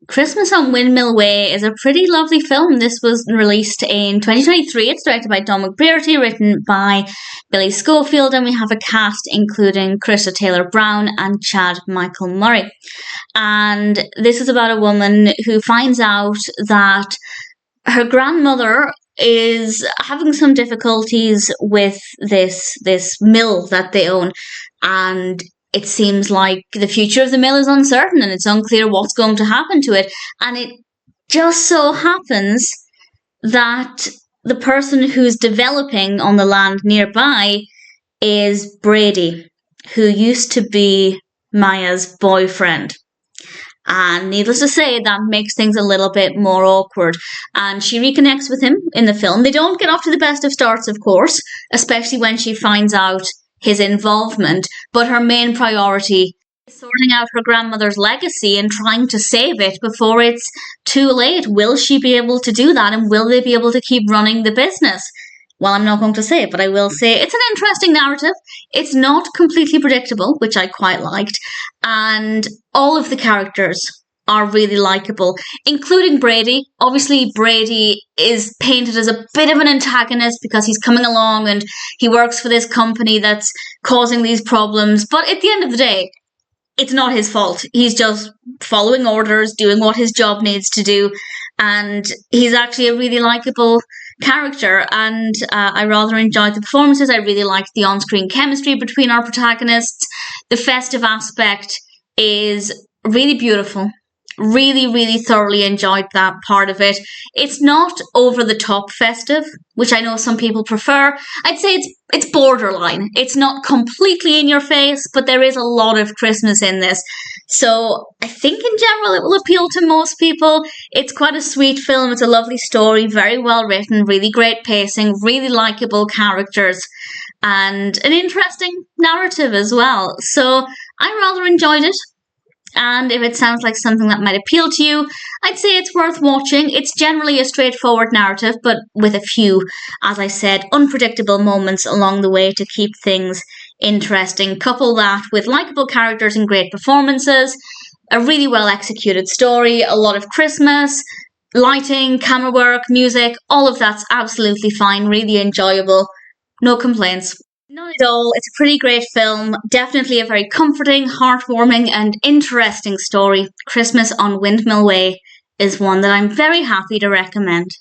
Christmas on Windmill Way is a pretty lovely film. This was released in 2023. It's directed by Don McBrearty, written by Billy Schofield, and we have a cast including Christa Taylor-Brown and Chad Michael Murray. And this is about a woman who finds out that her grandmother is having some difficulties with this mill that they own, and it seems like the future of the mill is uncertain and it's unclear what's going to happen to it. And it just so happens that the person who's developing on the land nearby is Brady, who used to be Maya's boyfriend. And needless to say, that makes things a little bit more awkward. And she reconnects with him in the film. They don't get off to the best of starts, of course, especially when she finds out his involvement, but her main priority is sorting out her grandmother's legacy and trying to save it before it's too late. Will she be able to do that, and will they be able to keep running the business? Well, I'm not going to say it, but I will say it's an interesting narrative. It's not completely predictable, which I quite liked, and all of the characters are really likeable, including Brady. Obviously, Brady is painted as a bit of an antagonist because he's coming along and he works for this company that's causing these problems. But at the end of the day, it's not his fault. He's just following orders, doing what his job needs to do. And he's actually a really likeable character. And I rather enjoyed the performances. I really liked the on-screen chemistry between our protagonists. The festive aspect is really beautiful. Really, really thoroughly enjoyed that part of it. It's not over the top festive, which I know some people prefer. I'd say it's borderline. It's not completely in your face, but there is a lot of Christmas in this. So I think in general it will appeal to most people. It's quite a sweet film. It's a lovely story, very well written, really great pacing, really likeable characters, and an interesting narrative as well. So I rather enjoyed it. And if it sounds like something that might appeal to you, I'd say it's worth watching. It's generally a straightforward narrative, but with a few, as I said, unpredictable moments along the way to keep things interesting. Couple that with likeable characters and great performances, a really well executed story, a lot of Christmas, lighting, camera work, music, all of that's absolutely fine, really enjoyable. No complaints. None at all. It's a pretty great film. Definitely a very comforting, heartwarming, and interesting story. Christmas on Windmill Way is one that I'm very happy to recommend.